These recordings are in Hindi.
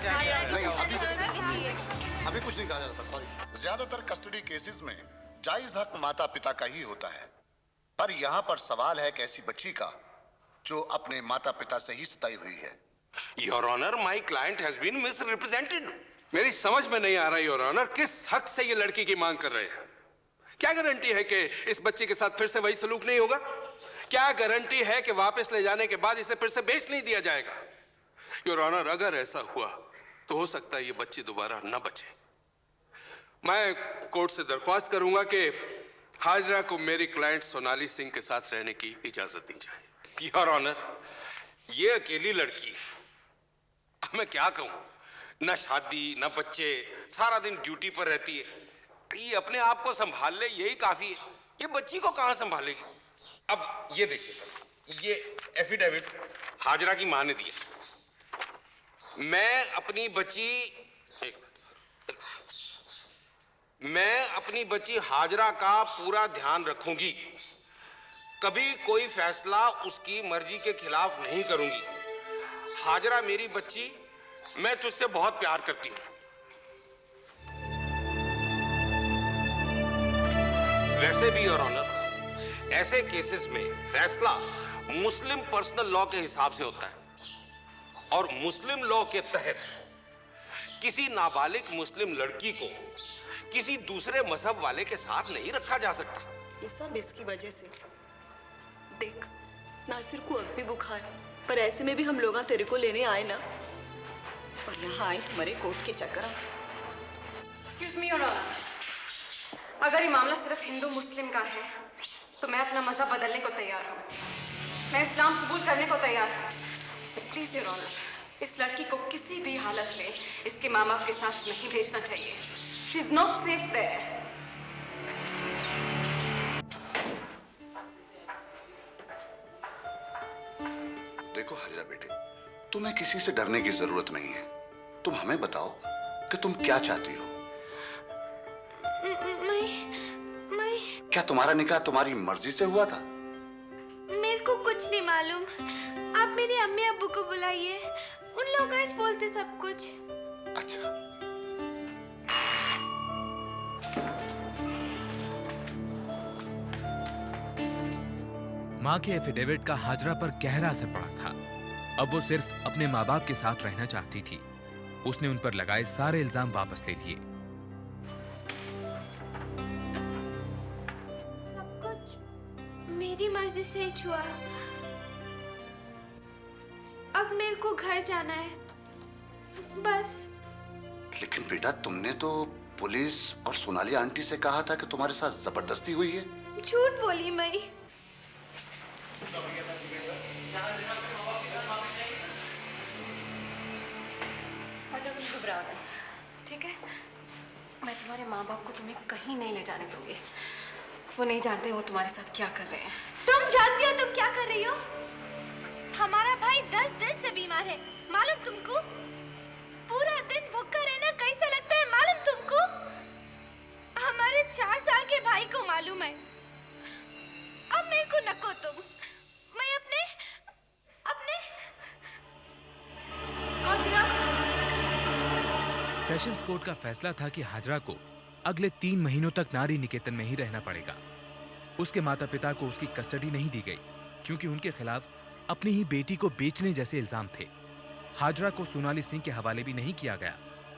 नहीं, अभी कुछ नहीं कहा जा सकता, सॉरी। ज्यादातर कस्टडी केसेस में जायज हक माता पिता का ही होता है, पर यहाँ पर सवाल है एक ऐसी बच्ची का जो अपने माता पिता से ही सताई हुई है। Your honour, my client has been misrepresented. मेरी समझ में नहीं आ रहा योर ऑनर, किस हक से ये लड़की की मांग कर रहे हैं? क्या गारंटी है कि इस बच्चे के साथ फिर से वही सलूक नहीं होगा? क्या गारंटी है कि वापस ले जाने के बाद इसे फिर से बेच नहीं दिया जाएगा? योर ऑनर, अगर ऐसा हुआ तो हो सकता है ये बच्ची दोबारा न बचे। मैं कोर्ट से दरख्वास्त करूंगा कि हाजरा को मेरी क्लाइंट सोनाली सिंह के साथ रहने की इजाजत दी जाए। योर ऑनर, ये अकेली लड़की है, अब मैं क्या कहूं, न शादी न बच्चे, सारा दिन ड्यूटी पर रहती है। ये अपने आप को संभाल ले यही काफी है, ये बच्ची को कहां संभालेगी? अब ये देखिए, ये एफिडेविट हाजरा की मां ने दिया। मैं अपनी बच्ची हाजरा का पूरा ध्यान रखूंगी, कभी कोई फैसला उसकी मर्जी के खिलाफ नहीं करूंगी। हाजरा मेरी बच्ची, मैं तुझसे बहुत प्यार करती हूं। वैसे भी योर ऑनर, ऐसे केसेस में फैसला मुस्लिम पर्सनल लॉ के हिसाब से होता है और मुस्लिम लॉ के तहत किसी नाबालिग मुस्लिम लड़की को किसी दूसरे मजहब वाले के साथ नहीं रखा जा सकता। ये सब इसकी वजह से। देख, नासिर को अब भी बुखार, पर ऐसे में भी हम लोग तेरे को लेने आए ना, और यहाँ आए तुम्हारे कोर्ट के चक्कर। एक्सक्यूज मी योर ऑनर, अगर ये मामला सिर्फ हिंदू मुस्लिम का है तो मैं अपना मजहब बदलने को तैयार हूँ। मैं इस्लाम कबूल करने को तैयार हूँ। प्लीज योर ऑनर, इस लड़की को किसी भी हालत में इसके माँ बाप के साथ नहीं भेजना चाहिए। She is not safe there. देखो हाजरा बेटे, तुम्हें किसी से डरने की जरूरत नहीं है। तुम हमें बताओ कि तुम क्या चाहती हो। मैं क्या तुम्हारा निकाह तुम्हारी मर्जी से हुआ था? मेरे को कुछ नहीं मालूम। आप मेरे अम्मी अब्बू को बुलाइए, उन लोग आज बोलते सब कुछ। अच्छा, मां के एफिडेविट का हाजरा पर गहरा असर पड़ा था। अब वो सिर्फ अपने माँ बाप के साथ रहना चाहती थी। उसने उन पर लगाए सारे इल्जाम वापस ले लिए। सब कुछ मेरी मर्जी से ही हुआ। अब मेरे को घर जाना है बस। लेकिन बेटा, तुमने तो पुलिस और सोनाली आंटी से कहा था कि तुम्हारे साथ जबरदस्ती हुई है। झूठ बोली मैं। घबराओ नहीं, ठीक है? मैं तुम्हारे माँ बाप को तुम्हें कहीं नहीं ले जाने दूंगी। वो नहीं जानते वो तुम्हारे साथ क्या कर रहे हैं। तुम जानती हो तुम क्या कर रही हो? हमारा भाई 10 दिन से बीमार है, मालूम तुमको? पूरा दिन भूखा रहना कैसा लगता है मालूम तुमको? हमारे 4 साल के भाई को मालूम है। अब मेरे को नको तुम। मैं अपने हाजरा। सेशंस कोर्ट का फैसला था कि हाजरा को अगले 3 महीनों तक नारी निकेतन में ही रहना पड़ेगा। उसके माता पिता को उसकी कस्टडी नहीं दी गई क्योंकि उनके खिलाफ अपनी ही बेटी को बेचने जैसे इल्जाम थे। हाजरा को सोनाली सिंह के हवाले भी नहीं किया गया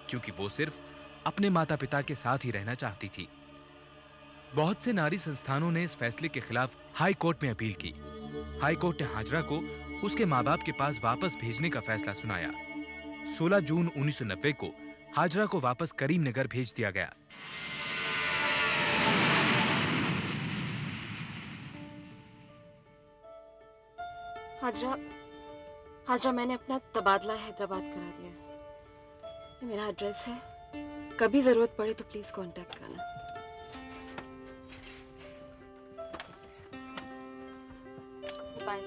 क्योंकि वो सिर्फ अपने माता पिता के साथ ही रहना चाहती थी। बहुत से नारी संस्थानों ने इस फैसले के खिलाफ हाई कोर्ट में अपील की। हाई कोर्ट ने हाजरा को उसके माँ बाप के पास वापस भेजने का फैसला सुनाया। 16 जून 1990 को हाजरा को वापस करीमनगर भेज दिया गया। हाजरा, मैंने अपना तबादला हैदराबाद करा दिया। ये मेरा एड्रेस है, कभी जरूरत पड़े तो प्लीज कांटेक्ट करना। बाय।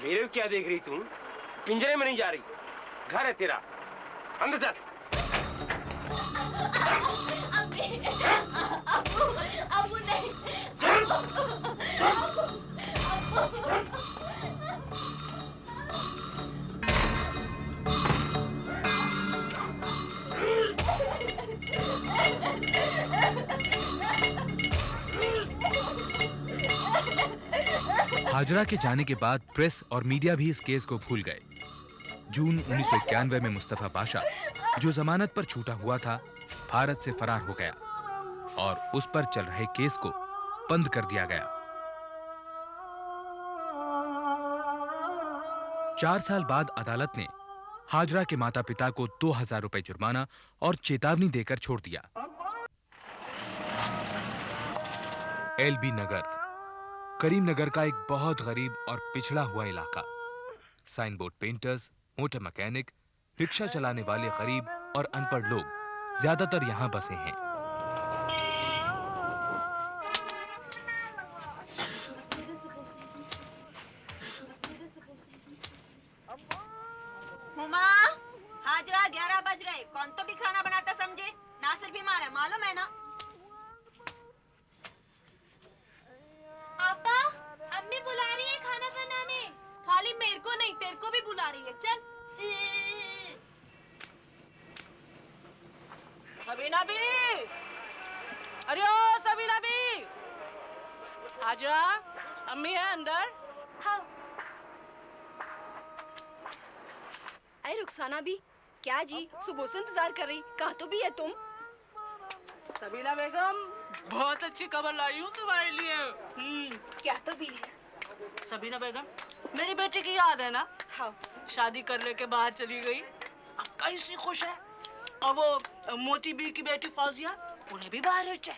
मेरे को क्या देख रही तू? पिंजरे में नहीं जा रही, घर है तेरा, अंदर चल। अबू नहीं। हाजरा के जाने के बाद प्रेस और मीडिया भी इस केस को भूल गए। जून 1991 में मुस्तफा पाशा, जो जमानत पर छूटा हुआ था, भारत से फरार हो गया और उस पर चल रहे केस को बंद कर दिया गया। 4 साल बाद अदालत ने हाजरा के माता-पिता को 2000 रुपए जुर्माना और चेतावनी देकर छोड़ दिया। एलबी नगर, करीमनगर का एक बहुत गरीब और पिछड़ा हुआ इलाका। Sign board painters, motor mechanic, rickshaw चलाने वाले गरीब और अनपढ़ लोग ज्यादातर यहां बसे हैं। हुमा, हाजरा 11 बज रहे, कौन तो भी खाना बनाता समझे? नासिर बीमार है, मालूम है ना? पापा, अम्मी बुला रही है खाना बनाने। खाली मेरे को नहीं, तेरे को भी बुला रही है। चल। सबीना भी, अरे ओ सबीना भी, हाजरा, अम्मी है अंदर। हाँ। अरे रुखसाना भी, क्या जी, सुबह से इंतजार कर रही, कहाँ तो भी है तुम? सबीना बेगम, बहुत अच्छी खबर लाई हूँ तुम्हारे लिए। क्या तो भी है? सबीना बेगम, मेरी बेटी की याद है ना? हाँ। शादी करने के बाद चली गई, अब कैसी खुश है। और वो मोती बी की बेटी फौजिया, उन्हें भी बाहर भेजा,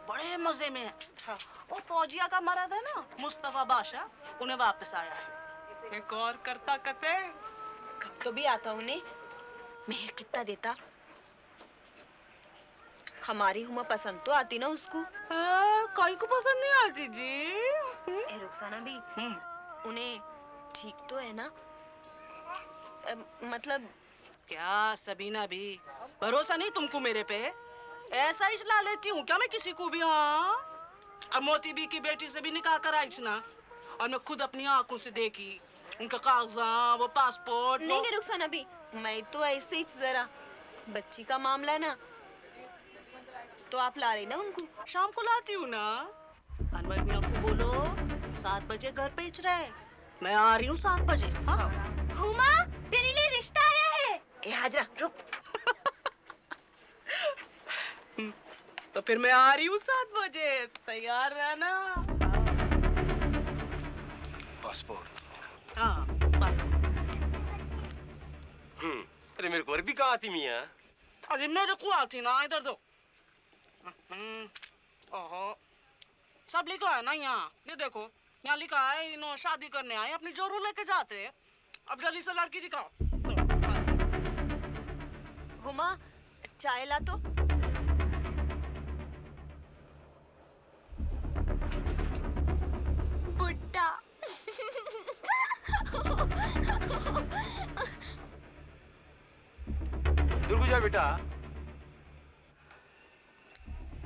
बड़े मजे में है। हाँ। वो फौजिया का मर्द है ना, मुस्तफा बादशाह, उन्हें वापस आया है। एक और करता कते, कब तो भी आता उन्हें, मेहर कितना देता। हमारी हुमा पसंद तो आती ना उसको। कोई को पसंद नहीं आती जी। ए रुखसाना भी, उन्हें ठीक तो है ना? मतलब क्या सबीना भी, भरोसा नहीं तुमको मेरे पे? ऐसा ही चला लेती हूँ क्या मैं किसी को भी? हाँ, अब मोती बी की बेटी से भी निकाह कराई थी ना, और मैं खुद अपनी आंखों से देखी उनका कागजात, वो पासपोर्ट। नहीं नहीं रुखसाना भी, मैं तो ऐसे ही जरा बच्ची का मामला है ना, तो आप ला रही ना उनको? शाम को लाती हूँ ना। अनवर मियाँ को बोलो 7 बजे घर पहुँच रहे, मैं आ रही हूँ 7 बजे। हाँ। हुमा, तेरे लिए रिश्ता आया है। ए हाजरा रुक। तो फिर मैं आ रही हूँ 7 बजे, तैयार रहना। पासपोर्ट। हाँ, पासपोर्ट। अरे मेरे को अरबी कहाँ आती मियाँ? अरे मेरे को आती ना, इधर दो। ओहो, सब लिखा है ना यहाँ, ये देखो यहाँ लिखा है इन्हों शादी करने आए, अपनी जोरू लेके जाते। अब जल्दी से लड़की दिखाओ। हुमा, चाय ला तो। बुड्ढा। दूर को जा बेटा।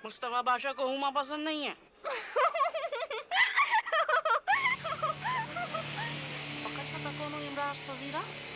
मुस्तफा बादशाह को हुमा पसंद नहीं है।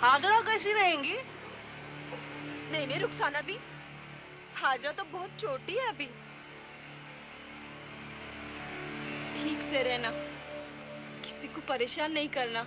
हाजरा कैसी रहेंगी? नहीं नहीं रुखसाना भी, हाजरा तो बहुत छोटी है अभी। ठीक से रहना, किसी को परेशान नहीं करना।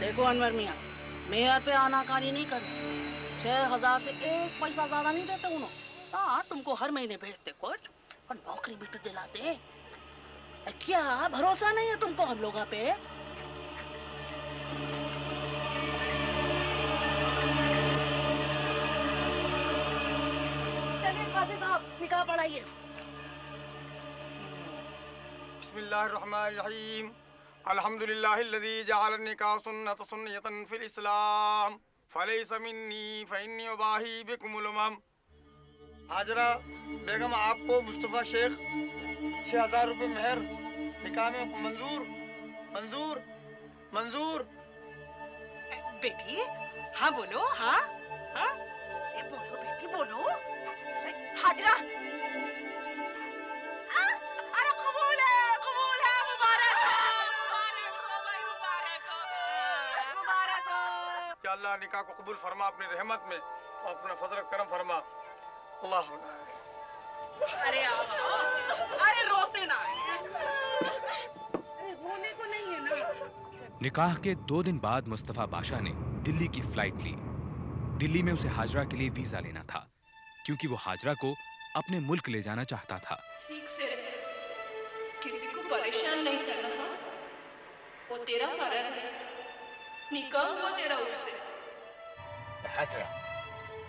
देखो अनवर मियाँ, मेयर पे आनाकानी नहीं करना। 6000 से 1 पैसा ज्यादा नहीं देते उन्होंने। हाँ, तुमको हर महीने भेजते कुछ और नौकरी भी तो दिलाते। क्या भरोसा नहीं है तुमको हम लोगों पे? चलिए काजी साहब, निकाह पढ़ाइए। बिस्मिल्लाहिर्रहमानिर्रहीम। अल्हम्दुलिल्लाहिल्लज़ी जअल निकाह सुन्नतन फिल इस्लाम फलैस मिन्नी फइन्नी उबाही बिकुमुल उमम। हाजरा बेगम, आपको मुस्तफ़ा शेख 6000 रुपये मेहर निकाह में मंजूर मंजूर मंजूर। बेटी हाँ बोलो, हाँ हाँ बोलो बेटी बोलो। हाजरा, अरे कबूल है, मुबारक हो भाई, मुबारक हो। या अल्लाह निकाह को कबूल फरमा अपनी रहमत में और अपना फजल करम फरमा। अल्लाह अरे आओ, अरे रोते ना, रोने को नहीं है ना। निकाह के 2 दिन बाद मुस्तफा बादशाह ने दिल्ली की फ्लाइट ली। दिल्ली में उसे हाजरा के लिए वीजा लेना था, क्योंकि वो हाजरा को अपने मुल्क ले जाना चाहता था। ठीक से रहे, किसी को परेशान नहीं करना। हाँ, वो तेरा फर्ज है, निकाह हुआ तेरा उससे। हाजरा,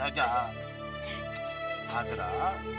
रजा हाजरा,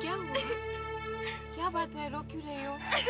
क्या हुआ? क्या बात है, रो क्यों रहे हो?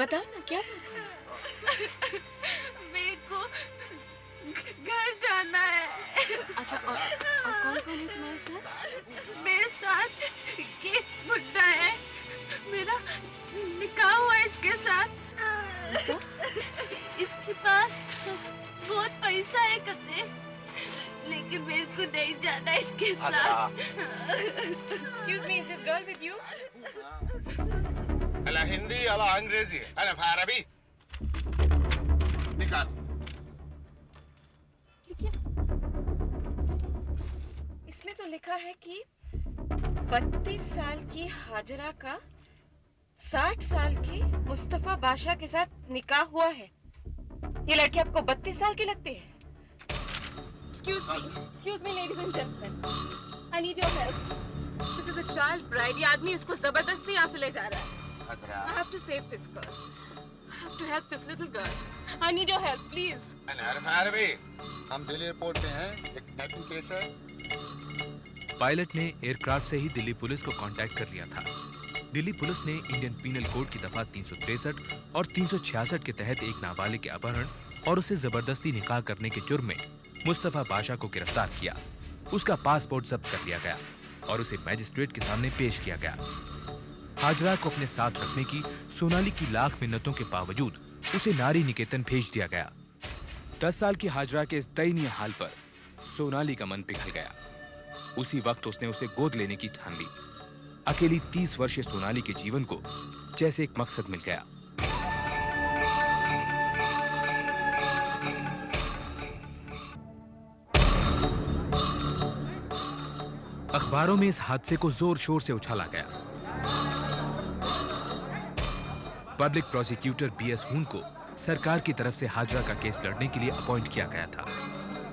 बताओ ना, क्या बात है? मेरे को घर जाना है। अच्छा, और कौन कौन है तुम्हारे साथ? मेरे साथ ये बुड्ढा है, मेरा निकाह हुआ इसके साथ। इसके पास बहुत पैसा है कते, लेकिन मेरे को नहीं जाना इसके साथ। Excuse me, is this girl with you? अला हिंदी अला अंग्रेजी अला अरबी निकाल। इसमें तो लिखा है कि 32 साल की हाजरा का 60 साल के मुस्तफा बादशाह के साथ निकाह हुआ है। ये लड़की आपको 32 साल की लगती है? Excuse me, ladies and gentlemen. I need your help. This is a child bride. ये आदमी इसको जबरदस्ती यहाँ से ले जा रहा है। I have to save this girl. I have to help this little girl. I need your help, please. अरबी। हम दिल्ली एयरपोर्ट पे हैं, एक टाइपिंग केस है। पायलट ने एयरक्राफ्ट से ही दिल्ली पुलिस को कांटेक्ट कर लिया था। दिल्ली पुलिस ने इंडियन पीनल कोड की दफा 363 और 366 के तहत एक नाबालिग के अपहरण और उसे जबरदस्ती निकाह करने के जुर्म में मुस्तफा बादशाह को गिरफ्तार किया। उसका पासपोर्ट जब्त कर लिया गया और उसे मैजिस्ट्रेट के सामने पेश किया गया। हाजरा को अपने साथ रखने की सोनाली की लाख मिन्नतों के बावजूद उसे नारी निकेतन भेज दिया गया। 10 साल की हाजरा के इस दयनीय हाल पर सोनाली का मन पिघल गया। उसी वक्त उसने उसे गोद लेने की ठान ली। अकेली 30 वर्षीय सोनाली के जीवन को जैसे एक मकसद मिल गया। अखबारों में इस हादसे को जोर शोर से उछाला गया। पब्लिक प्रोसिक्यूटर बीएस हून को सरकार की तरफ से हाजरा का केस लड़ने के लिए अपॉइंट किया गया था।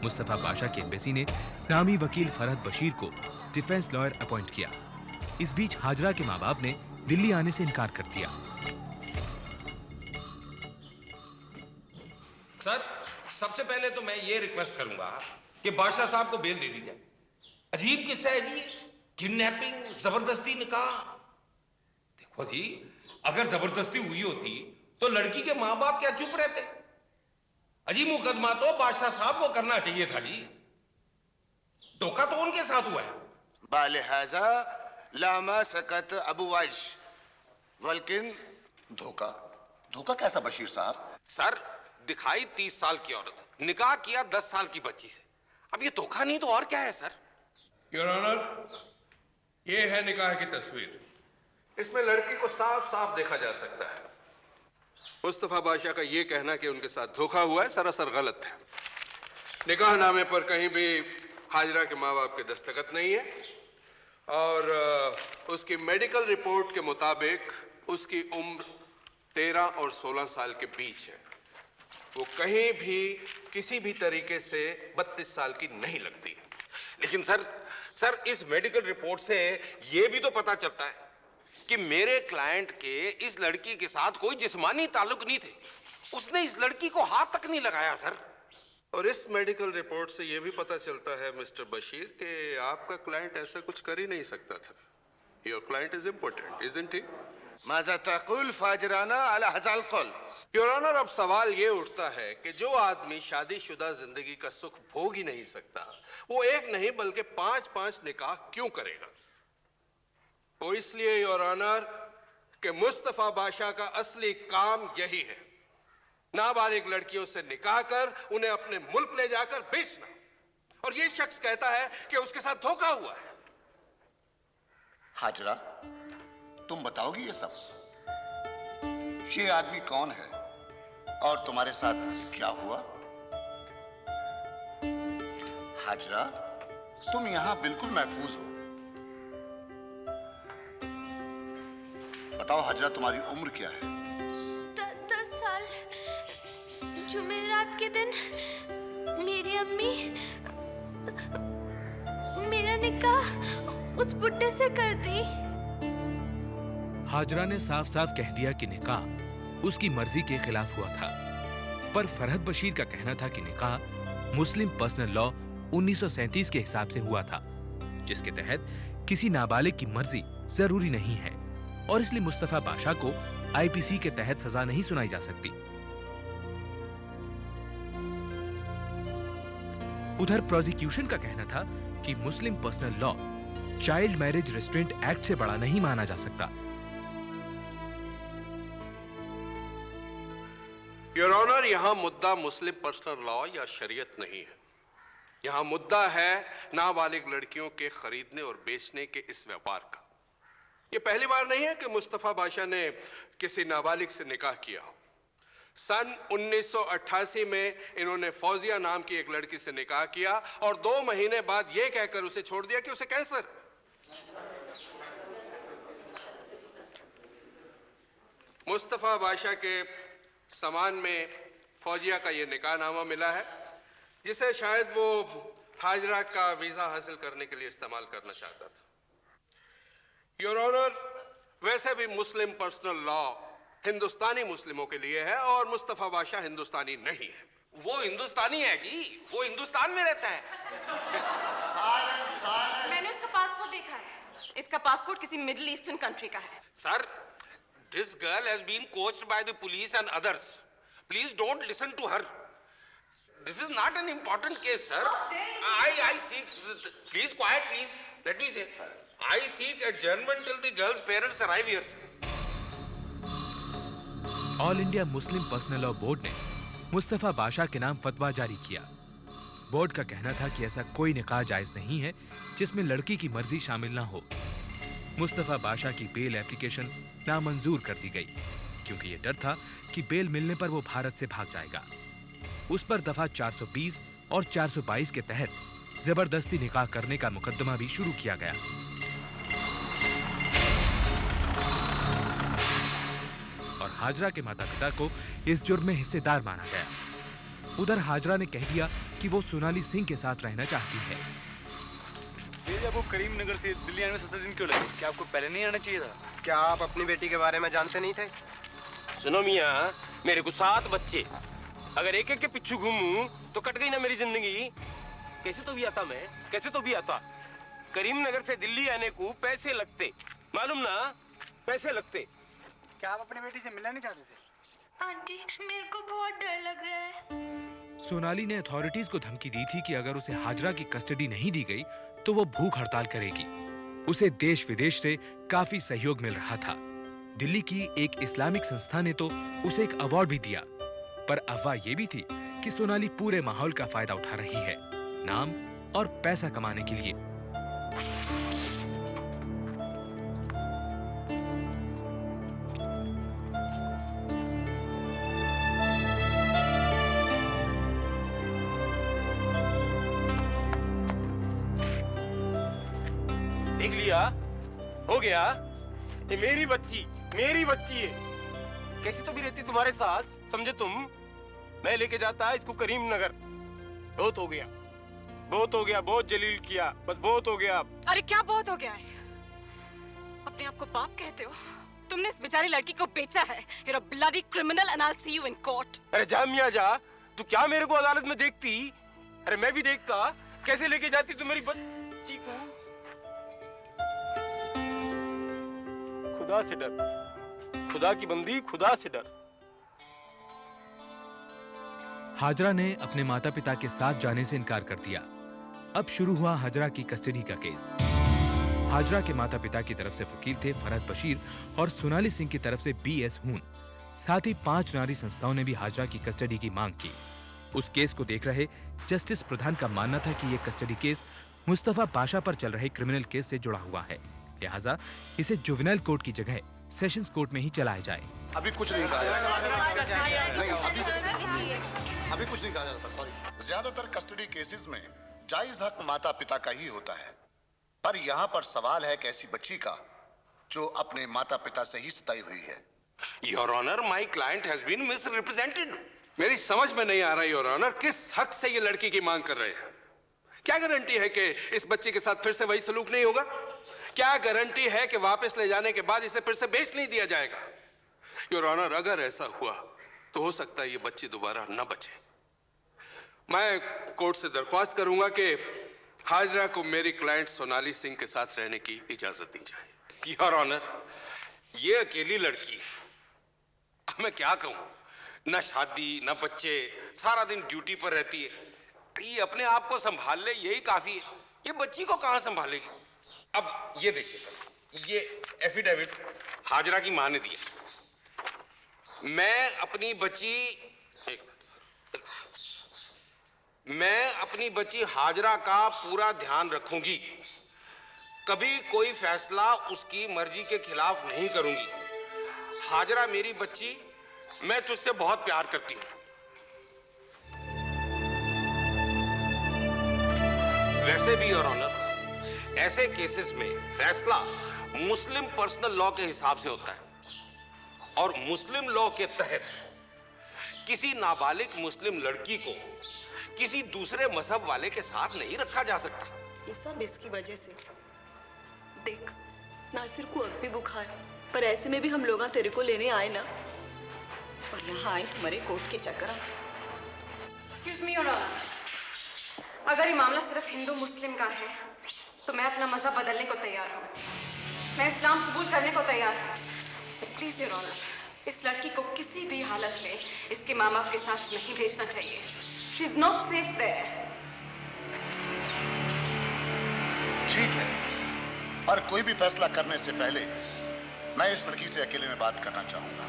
मुस्तफा बादशाह की एम्बेसी ने नामी वकील फरहद बशीर को डिफेंस लॉयर अपॉइंट किया। इस बीच हाजरा के माँ बाप ने दिल्ली आने से इनकार कर दिया। सर, सबसे पहले तो मैं ये रिक्वेस्ट करूंगा कि बादशाह साहब को बेल दे दी जाए। अजीब किस्सा है जी, किडनैपिंग, जबरदस्ती निकाह। देखो जी, अगर जबरदस्ती हुई होती तो लड़की के माँ बाप क्या चुप रहते? अजीब मुकदमा तो बादशाह साहब को करना चाहिए था जी। धोखा तो उनके साथ हुआ है। बालिहाजा लामा सकत अबू वाइश, वल्किन धोखा धोखा कैसा बशीर साहब? सर, दिखाई 30 साल की औरत, निकाह किया 10 साल की बच्ची से। अब ये धोखा नहीं तो और क्या है सर? योर ऑनर, ये है निकाह की तस्वीर। इसमें लड़की को साफ साफ देखा जा सकता है। मुस्तफा बादशाह का ये कहना कि उनके साथ धोखा हुआ है सरासर गलत है। निकाहनामे पर कहीं भी हाजरा के माँ बाप के दस्तखत नहीं है और उसकी मेडिकल रिपोर्ट के मुताबिक उसकी उम्र 13 और 16 साल के बीच है। वो कहीं भी किसी भी तरीके से 32 साल की नहीं लगती है। लेकिन सर इस मेडिकल रिपोर्ट से ये भी तो पता चलता है कि मेरे क्लाइंट के इस लड़की के साथ कोई जिस्मानी ताल्लुक नहीं थे। उसने इस लड़की को हाथ तक नहीं लगाया सर। और इस मेडिकल रिपोर्ट से यह भी पता चलता है मिस्टर बशीर कि आपका क्लाइंट ऐसा कुछ कर ही नहीं सकता था। Your client is important, isn't he? Maaza तक़ूल फाजराना अला हज़ाल क़ौल। योर ऑनर, अब सवाल ये उठता है कि जो आदमी शादीशुदा जिंदगी का सुख भोग ही नहीं सकता, वो एक नहीं बल्कि 5-5 निकाह क्यों करेगा? वो इसलिए योर ऑनर कि मुस्तफा बादशाह का असली काम यही है, नाबालिग लड़कियों से निकाह कर उन्हें अपने मुल्क ले जाकर बेचना। और ये शख्स कहता है कि उसके साथ धोखा हुआ है। हाजरा, तुम बताओगी ये सब? ये आदमी कौन है और तुम्हारे साथ क्या हुआ? हाजरा, तुम यहां बिल्कुल महफूज हो। बताओ हाजरा, तुम्हारी उम्र क्या है? 10 साल। जुमेरात के दिन मेरी अम्मी मेरा निकाह उस बुड्ढे से कर दी। हाजरा ने साफ साफ कह दिया कि निकाह उसकी मर्जी के खिलाफ हुआ था। पर फरहत बशीर का कहना था कि निकाह मुस्लिम पर्सनल लॉ 1937 के हिसाब से हुआ था, जिसके तहत किसी नाबालिग की मर्जी जरूरी नहीं है और इसलिए मुस्तफा बादशाह को आईपीसी के तहत सजा नहीं सुनाई जा सकती। उधर प्रोसिक्यूशन का कहना था कि Muslim personal law child marriage restraint act से बड़ा नहीं माना जा सकता। योर ऑनर, यहां मुद्दा मुस्लिम पर्सनल लॉ या शरीयत नहीं है। यहां मुद्दा है नाबालिग लड़कियों के खरीदने और बेचने के इस व्यापार का। यह पहली बार नहीं है कि मुस्तफा बादशाह ने किसी नाबालिग से निकाह किया हो। सन 1988 में इन्होंने फौजिया नाम की एक लड़की से निकाह किया और 2 महीने बाद यह कहकर उसे छोड़ दिया कि उसे कैंसर। मुस्तफा बादशाह के सामान में फौजिया का यह निकाहनामा मिला है, जिसे शायद वो हाजरा का वीजा हासिल करने के लिए इस्तेमाल करना चाहता था। योर ऑनर, वैसे भी मुस्लिम पर्सनल लॉ हिंदुस्तानी मुस्लिमों के लिए है और मुस्तफा बादशाह हिंदुस्तानी नहीं है। वो हिंदुस्तानी है जी, वो हिंदुस्तान में रहता है। मैंने उसका पासपोर्ट देखा है। इसका पासपोर्ट किसी मिडिल ईस्टर्न कंट्री का है। Sir, this girl has been coached by the police and others. Please don't listen to her. This is not an important case, sir. I seek, please quiet, please. Let me say, I seek adjournment till the girl's parents arrive here. All India Muslim personal law board ने मुस्तफा बादशाह के नाम फतवा जारी किया। बोर्ड का कहना था कि ऐसा कोई निकाह जायज नहीं है जिसमें लड़की की मर्जी शामिल ना हो। मुस्तफा बादशाह की बेल एप्लीकेशन नामंजूर कर दी गई क्योंकि यह डर था कि बेल मिलने पर वो भारत से भाग जाएगा। उस पर दफा 420 और 422 के तहत जबरदस्ती निकाह करने का मुकदमा भी शुरू किया गया। और हाजरा के माता पिता को इस जुर्म में हिस्सेदार माना गया। उधर हाजरा ने कह दिया कि वो सोनाली सिंह के साथ रहना चाहती है। जब वो करीम नगर से दिल्ली आने में 17 दिन क्यों लगे? क्या आपको पहले नहीं आना चाहिए था? क्या आप अपनी बेटी के बारे में जानते नहीं थे? सुनो मियाँ, मेरे को 7 बच्चे, अगर एक एक के पीछे घूमूं तो कट गई ना मेरी जिंदगी। कैसे तो भी आता मैं, कैसे तो भी आता। करीम नगर से दिल्ली आने को पैसे लगते, मालूम ना, पैसे लगते। क्या आप अपनी बेटी से मिलना नहीं चाहते थे? आंटी, मेरे को बहुत डर लग रहा है। सोनाली ने अथॉरिटीज को धमकी दी थी कि अगर उसे हाजरा की कस्टडी नहीं दी गई तो वो भूख हड़ताल करेगी। उसे देश विदेश से काफी सहयोग मिल रहा था। दिल्ली की एक इस्लामिक संस्था ने तो उसे एक अवार्ड भी दिया। पर अफवाह ये भी थी कि सोनाली पूरे माहौल का फायदा उठा रही है, नाम और पैसा कमाने के लिए। देख लिया, हो गया। ये मेरी बच्ची है। कैसी तो भी रहती तुम्हारे साथ, समझे तुम? मैं लेके जाता इसको करीम नगर। बहुत हो गया, बहुत जलील किया, बस बहुत हो गया। अरे क्या बहुत हो गया है? अपने आप को बाप कहते हो? तुमने इस बेचारी लड़की को बेचा है। You're a bloody criminal and I'll see you in court. अरे जा मियाँ जा, तू क्या मेरे को अदालत में देखती? अरे मैं भी देखता। कैसे लेके जाती तू मेरी बच्ची को? खुदा से डर, खुदा की बंदी, खुदा से डर। हाजरा ने अपने माता पिता के साथ जाने से इनकार कर दिया। अब शुरू हुआ हाजरा की कस्टडी का केस। हाजरा के माता पिता की तरफ से वकील थे फरहत बशीर और सोनाली सिंह की तरफ से BS हून। साथ ही 5 नारी संस्थाओं ने भी हाजरा की कस्टडी की मांग की। उस केस को देख रहे जस्टिस प्रधान का मानना था कि यह कस्टडी केस मुस्तफा पाशा पर चल रहे क्रिमिनल केस से जुड़ा हुआ है, लिहाजा इसे जुवेनाइल कोर्ट की जगह सेशंस कोर्ट में ही चलाया जाए। अभी कुछ नहीं कहा जा सकता। नहीं, अभी कुछ नहीं कहा जा सकता, सॉरी। ज्यादातर कस्टडी केसेस में जायज हक माता पिता का ही होता है, पर यहाँ पर सवाल है कि ऐसी बच्ची का जो अपने माता पिता से ही सताई हुई है। Your honour, my client has been misrepresented. मेरी समझ में नहीं आ रहा योर ऑनर, किस हक से ये लड़की की मांग कर रहे हैं? क्या गारंटी है कि इस बच्चे के साथ फिर से वही सलूक नहीं होगा? क्या गारंटी है कि वापस ले जाने के बाद इसे फिर से बेच नहीं दिया जाएगा? योर ऑनर, अगर ऐसा हुआ तो हो सकता है ये बच्ची दोबारा न बचे। मैं कोर्ट से दरख्वास्त करूंगा कि हाजरा को मेरी क्लाइंट सोनाली सिंह के साथ रहने की इजाजत दी जाए। योर ऑनर, ये अकेली लड़की है, मैं क्या कहूं, न शादी न बच्चे, सारा दिन ड्यूटी पर रहती है। ये अपने आप को संभाल ले यही काफी है, ये बच्ची को कहां संभालेगी? अब ये देखिए, ये एफिडेविट हाजरा की मां ने दिया। मैं अपनी बच्ची हाजरा का पूरा ध्यान रखूंगी, कभी कोई फैसला उसकी मर्जी के खिलाफ नहीं करूंगी। हाजरा मेरी बच्ची, मैं तुझसे बहुत प्यार करती हूं। वैसे भी योर ऑनर, ऐसे केसेस में फैसला मुस्लिम पर्सनल लॉ के हिसाब से होता है और मुस्लिम लॉ के तहत किसी नाबालिग मुस्लिम लड़की को किसी दूसरे मजहब वाले के साथ नहीं रखा जा सकता। ये सब इसकी वजह से। देख, नासिर को अब भी बुखार, पर ऐसे में भी हम लोग तेरे को लेने आए ना, और यहाँ आए तुम्हारे कोर्ट के चक्कर। एक्सक्यूज मी योर ऑनर, अगर ये मामला सिर्फ हिंदू मुस्लिम का है तो मैं अपना मजहब बदलने को तैयार हूँ। मैं इस्लाम कबूल करने को तैयार हूँ। प्लीज योर ऑनर, इस लड़की को किसी भी हालत में इसके माँ बाप के साथ नहीं भेजना चाहिए। She is not safe there. ठीक है, पर कोई भी फैसला करने से पहले मैं इस लड़की से अकेले में बात करना चाहूंगा।